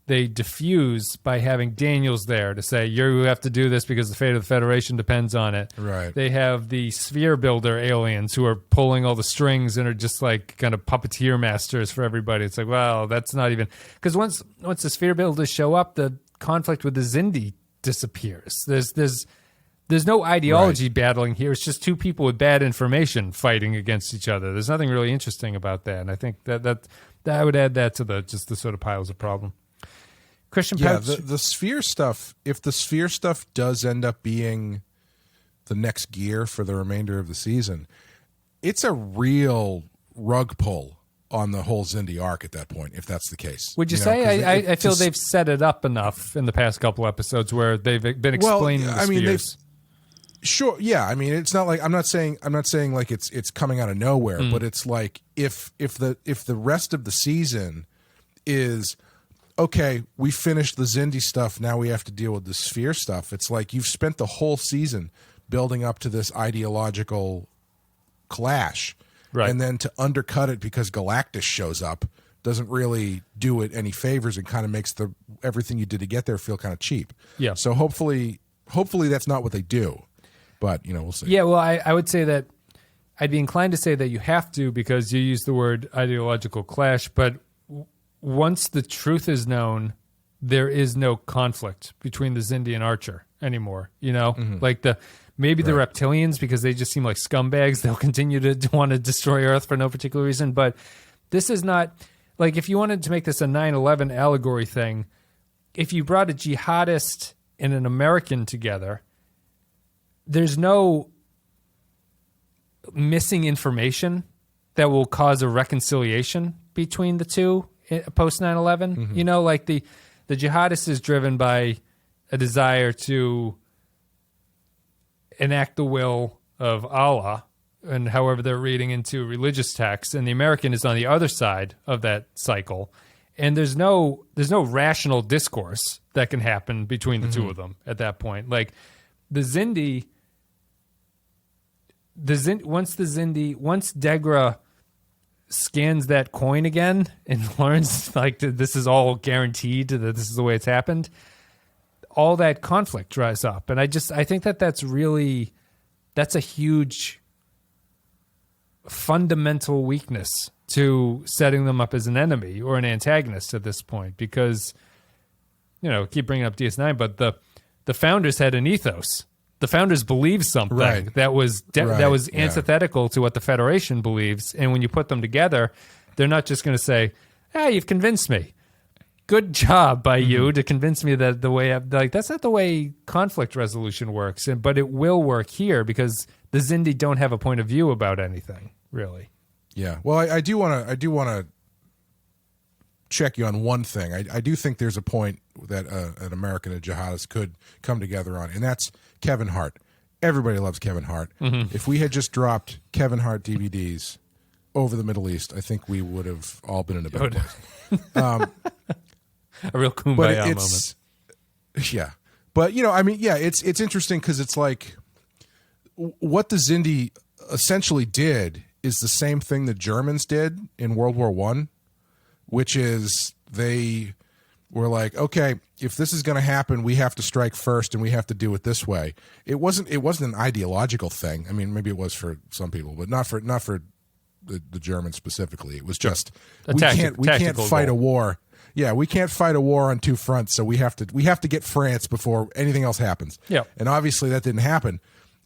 they diffuse by having Daniels there to say, you have to do this because the fate of the Federation depends on it. Right. They have the sphere builder aliens who are pulling all the strings and are just like kind of puppeteer masters for everybody. It's like, well, that's not even... Because once the sphere builders show up, the conflict with the Xindi disappears. There's no ideology battling here. It's just two people with bad information fighting against each other. There's nothing really interesting about that. And I think that I would add that to the sort of piles of problem. Christian Pouch. The sphere stuff, if the sphere stuff does end up being the next gear for the remainder of the season, it's a real rug pull on the whole Xindi arc at that point, if that's the case. Would you say? I feel they've set it up enough in the past couple episodes where they've been explaining the spheres. Sure, yeah. I mean, it's not like I'm not saying like it's coming out of nowhere, but it's like if the rest of the season is okay, we finished the Xindi stuff, now we have to deal with the sphere stuff. It's like you've spent the whole season building up to this ideological clash, right? And then to undercut it because Galactus shows up doesn't really do it any favors and kind of makes everything you did to get there feel kind of cheap. Yeah. So hopefully that's not what they do. But, we'll see. Yeah, well, I would say that I'd be inclined to say that you have to because you use the word ideological clash, but once the truth is known, there is no conflict between the Xindi and Archer anymore. Like maybe the reptilians, because they just seem like scumbags, they'll continue to want to destroy Earth for no particular reason. But this is not like if you wanted to make this a 9/11 allegory thing, if you brought a jihadist and an American together, there's no missing information that will cause a reconciliation between the two post 9/11. Like the jihadist is driven by a desire to enact the will of Allah, and however they're reading into religious texts, and the American is on the other side of that cycle. And there's no rational discourse that can happen between the two of them at that point. Like the Xindi, once Degra scans that coin again and learns like this is all guaranteed, that this is the way it's happened, all that conflict dries up. And I think that's a huge fundamental weakness to setting them up as an enemy or an antagonist at this point, because keep bringing up DS9, but the founders had an ethos. The founders believed something that was antithetical to what the Federation believes. And when you put them together, they're not just going to say, you've convinced me. Good job by you to convince me that the way that's not the way conflict resolution works. But it will work here because the Xindi don't have a point of view about anything, really. Yeah. Well, I do want to check you on one thing. I do think there's a point that an American and a jihadist could come together on, and that's Kevin Hart. Everybody loves Kevin Hart. If we had just dropped Kevin Hart DVDs over the Middle East, I think we would have all been in a better place. A real kumbaya moment. Yeah. But, it's interesting because it's like what the Xindi essentially did is the same thing the Germans did in World War I, which is they were like, okay, if this is going to happen, we have to strike first and we have to do it this way. It wasn't an ideological thing. I mean, maybe it was for some people, but not for the Germans specifically. It was just we can't fight a war. Yeah, we can't fight a war on two fronts, so we have to get France before anything else happens. Yeah. And obviously that didn't happen.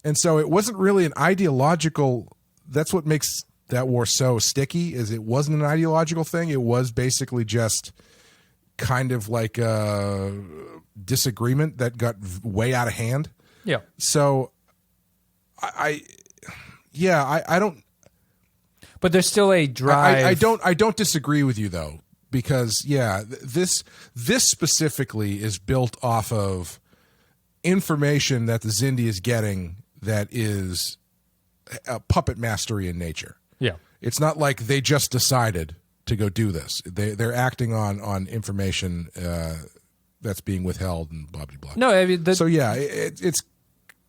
And so it wasn't really an ideological. That's what makes that war so sticky, is it wasn't an ideological thing. It was basically just kind of like a disagreement that got way out of hand. Yeah. So I don't. But there's still a drive. I don't disagree with you though, because this specifically is built off of information that the Xindi is getting that is a puppet mastery in nature. Yeah. It's not like they just decided to go do this. They're acting on information that's being withheld and blah blah blah. No, I mean it's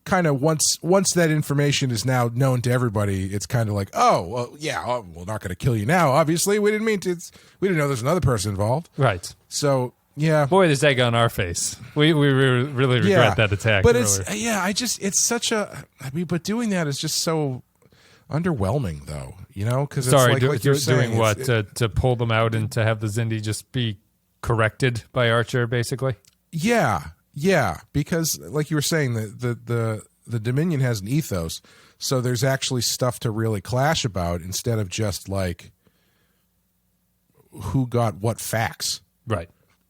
kind of once that information is now known to everybody, it's kind of like, we're not going to kill you now. Obviously, we didn't mean to. We didn't know there's another person involved. Right. So Yeah. Boy, there's egg on our face. We really regret that attack. But earlier. it's such a. I mean, but doing that is just so underwhelming, though. You know, because sorry, it's like you're saying, doing what to pull them out and to have the Xindi just be corrected by Archer, basically. Yeah, because like you were saying, the Dominion has an ethos, so there's actually stuff to really clash about instead of just like who got what facts. Right.